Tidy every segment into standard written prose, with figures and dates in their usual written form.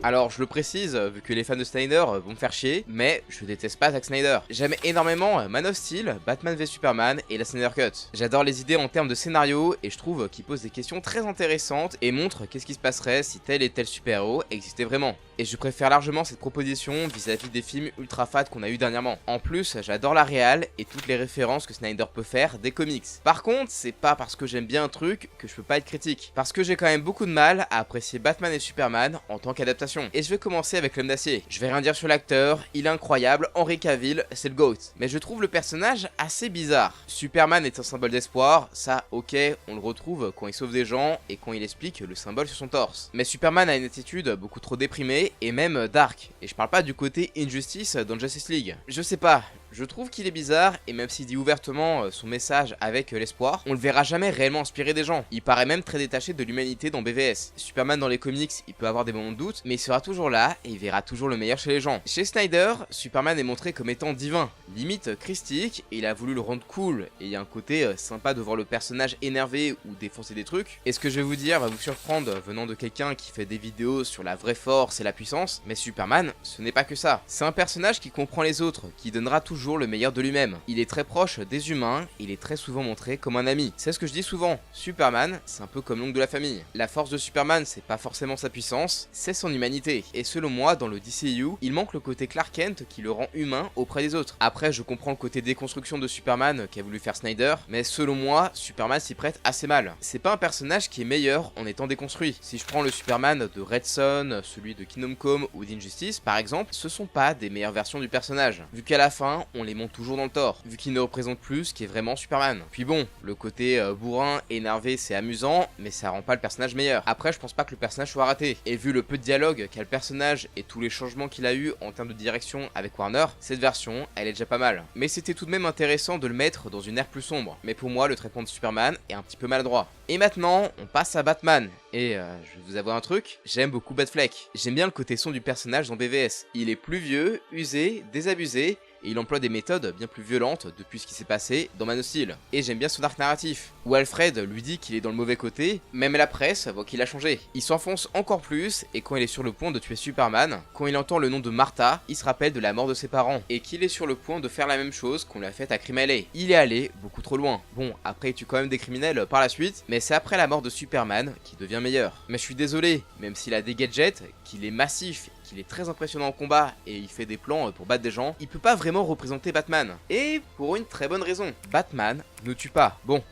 Alors je le précise, vu que les fans de Snyder vont me faire chier, mais je déteste pas Zack Snyder. J'aime énormément Man of Steel, Batman v Superman et la Snyder Cut. J'adore les idées en termes de scénario et je trouve qu'il pose des questions très intéressantes et montre qu'est-ce qui se passerait si tel et tel super-héros existait vraiment. Et je préfère largement cette proposition vis-à-vis des films ultra fat qu'on a eu dernièrement. En plus, j'adore la réal et toutes les références que Snyder peut faire des comics. Par contre, c'est pas parce que j'aime bien un truc que je peux pas être critique. Parce que j'ai quand même beaucoup de mal à apprécier Batman et Superman en tant qu'adaptation. Et je vais commencer avec l'homme d'acier. Je vais rien dire sur l'acteur, il est incroyable, Henry Cavill, c'est le GOAT. Mais je trouve le personnage assez bizarre. Superman est un symbole d'espoir, ça ok, on le retrouve quand il sauve des gens et quand il explique le symbole sur son torse. Mais Superman a une attitude beaucoup trop déprimée et même dark. Et je parle pas du côté Injustice dans Justice League. Je sais pas. Je trouve qu'il est bizarre, et même s'il dit ouvertement son message avec l'espoir, on le verra jamais réellement inspirer des gens. Il paraît même très détaché de l'humanité dans BVS. Superman dans les comics, il peut avoir des moments de doute, mais il sera toujours là, et il verra toujours le meilleur chez les gens. Chez Snyder, Superman est montré comme étant divin, limite christique, et il a voulu le rendre cool, et il y a un côté sympa de voir le personnage énervé ou défoncer des trucs. Et ce que je vais vous dire va vous surprendre venant de quelqu'un qui fait des vidéos sur la vraie force et la puissance, mais Superman, ce n'est pas que ça. C'est un personnage qui comprend les autres, qui donnera toujours le meilleur de lui-même. Il est très proche des humains, il est très souvent montré comme un ami. C'est ce que je dis souvent, Superman, c'est un peu comme l'oncle de la famille. La force de Superman, c'est pas forcément sa puissance, c'est son humanité. Et selon moi, dans le DCU, il manque le côté Clark Kent qui le rend humain auprès des autres. Après, je comprends le côté déconstruction de Superman qu'a voulu faire Snyder, mais selon moi, Superman s'y prête assez mal. C'est pas un personnage qui est meilleur en étant déconstruit. Si je prends le Superman de Red Son, celui de Kingdom Come ou d'Injustice, par exemple, ce sont pas des meilleures versions du personnage. Vu qu'à la fin, on les monte toujours dans le tort, vu qu'il ne représente plus ce qui est vraiment Superman. Puis bon, le côté bourrin, énervé, c'est amusant, mais ça rend pas le personnage meilleur. Après, je pense pas que le personnage soit raté. Et vu le peu de dialogue qu'a le personnage et tous les changements qu'il a eu en termes de direction avec Warner, cette version, elle est déjà pas mal. Mais c'était tout de même intéressant de le mettre dans une ère plus sombre. Mais pour moi, le traitement de Superman est un petit peu maladroit. Et maintenant, on passe à Batman. Et je vais vous avouer un truc, j'aime beaucoup Batfleck. J'aime bien le côté son du personnage dans BVS. Il est plus vieux, usé, désabusé, et il emploie des méthodes bien plus violentes depuis ce qui s'est passé dans Man of Steel. Et j'aime bien son arc narratif, où Alfred lui dit qu'il est dans le mauvais côté, même la presse voit qu'il a changé. Il s'enfonce encore plus, et quand il est sur le point de tuer Superman, quand il entend le nom de Martha, il se rappelle de la mort de ses parents, et qu'il est sur le point de faire la même chose qu'on lui a fait à Crime LA. Il est allé beaucoup trop loin. Bon, après il tue quand même des criminels par la suite, mais c'est après la mort de Superman qu'il devient meilleur. Mais je suis désolé, même s'il a des gadgets, qu'il est massif, qu'il est très impressionnant en combat et il fait des plans pour battre des gens, il peut pas vraiment représenter Batman. Et pour une très bonne raison, Batman ne tue pas. Bon,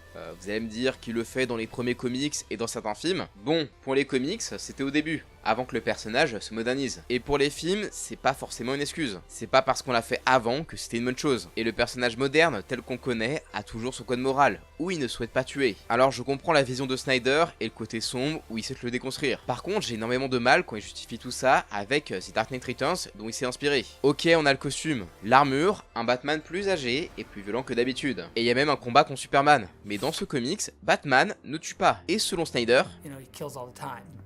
vous allez me dire qu'il le fait dans les premiers comics et dans certains films. Bon, pour les comics, c'était au début, avant que le personnage se modernise. Et pour les films, c'est pas forcément une excuse. C'est pas parce qu'on l'a fait avant que c'était une bonne chose. Et le personnage moderne, tel qu'on connaît, a toujours son code moral, où il ne souhaite pas tuer. Alors je comprends la vision de Snyder et le côté sombre où il sait le déconstruire. Par contre, j'ai énormément de mal quand il justifie tout ça avec The Dark Knight Returns dont il s'est inspiré. Ok, on a le costume, l'armure, un Batman plus âgé et plus violent que d'habitude. Et il y a même un combat contre Superman. Mais dans ce comics, Batman ne tue pas. Et selon Snyder,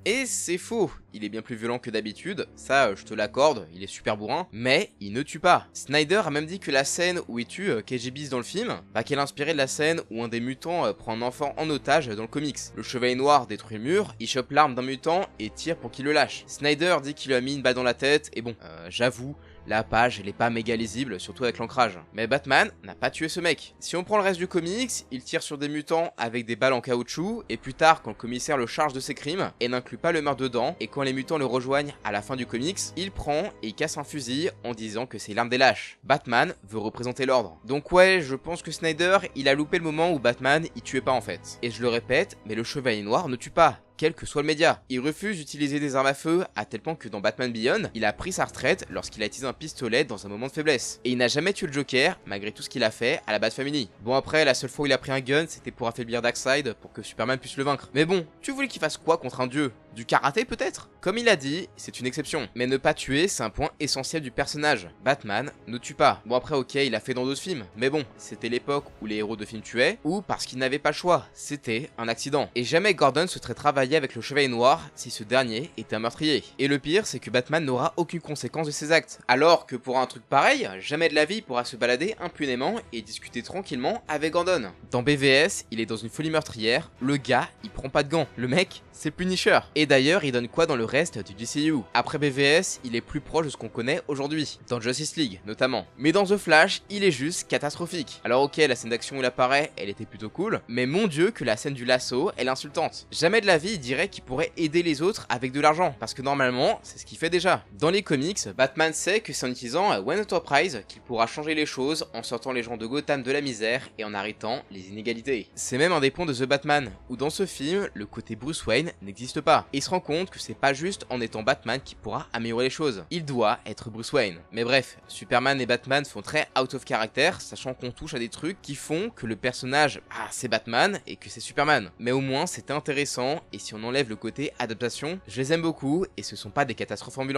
et c'est faux, il est bien plus violent que d'habitude, ça je te l'accorde, il est super bourrin, mais il ne tue pas. Snyder a même dit que la scène où il tue KG Beast dans le film, qu'elle est inspirée de la scène où un des mutants prend un enfant en otage dans le comics. Le chevalier noir détruit le mur, il chope l'arme d'un mutant et tire pour qu'il le lâche. Snyder dit qu'il lui a mis une balle dans la tête, et bon, j'avoue, la page, elle est pas méga lisible, surtout avec l'ancrage. Mais Batman n'a pas tué ce mec. Si on prend le reste du comics, il tire sur des mutants avec des balles en caoutchouc, et plus tard, quand le commissaire le charge de ses crimes, et n'inclut pas le meurtre dedans, et quand les mutants le rejoignent à la fin du comics, il prend et il casse un fusil en disant que c'est l'arme des lâches. Batman veut représenter l'ordre. Donc ouais, je pense que Snyder, il a loupé le moment où Batman, il tuait pas en fait. Et je le répète, mais le chevalier noir ne tue pas, quel que soit le média. Il refuse d'utiliser des armes à feu à tel point que dans Batman Beyond, il a pris sa retraite lorsqu'il a utilisé un pistolet dans un moment de faiblesse. Et il n'a jamais tué le Joker, malgré tout ce qu'il a fait à la Bat Family. Bon après, la seule fois où il a pris un gun, c'était pour affaiblir Darkseid, pour que Superman puisse le vaincre. Mais bon, tu voulais qu'il fasse quoi contre un dieu? Du karaté peut-être? Comme il a dit, c'est une exception. Mais ne pas tuer, c'est un point essentiel du personnage. Batman ne tue pas. Bon après ok, il a fait dans d'autres films, mais bon, c'était l'époque où les héros de films tuaient, ou parce qu'il n'avait pas le choix, c'était un accident. Et jamais Gordon se serait travaillé travailler avec le Chevalier Noir si ce dernier était un meurtrier. Et le pire, c'est que Batman n'aura aucune conséquence de ses actes. Alors que pour un truc pareil, jamais de la vie il pourra se balader impunément et discuter tranquillement avec Gordon. Dans BVS, il est dans une folie meurtrière, le gars, il prend pas de gants. Le mec, c'est Punisher. Et d'ailleurs, il donne quoi dans le reste du DCU? Après BVS, il est plus proche de ce qu'on connaît aujourd'hui, dans Justice League notamment. Mais dans The Flash, il est juste catastrophique. Alors ok, la scène d'action où il apparaît, elle était plutôt cool, mais mon dieu que la scène du lasso, elle est insultante. Jamais de la vie il dirait qu'il pourrait aider les autres avec de l'argent, parce que normalement, c'est ce qu'il fait déjà. Dans les comics, Batman sait que c'est en utilisant Wayne Enterprise qu'il pourra changer les choses en sortant les gens de Gotham de la misère et en arrêtant les inégalités. C'est même un des points de The Batman, où dans ce film, le côté Bruce Wayne n'existe pas. Et il se rend compte que c'est pas juste en étant Batman qu'il pourra améliorer les choses. Il doit être Bruce Wayne. Mais bref, Superman et Batman font très out of character, sachant qu'on touche à des trucs qui font que le personnage, c'est Batman et que c'est Superman. Mais au moins c'est intéressant, et si on enlève le côté adaptation, je les aime beaucoup et ce sont pas des catastrophes ambulantes.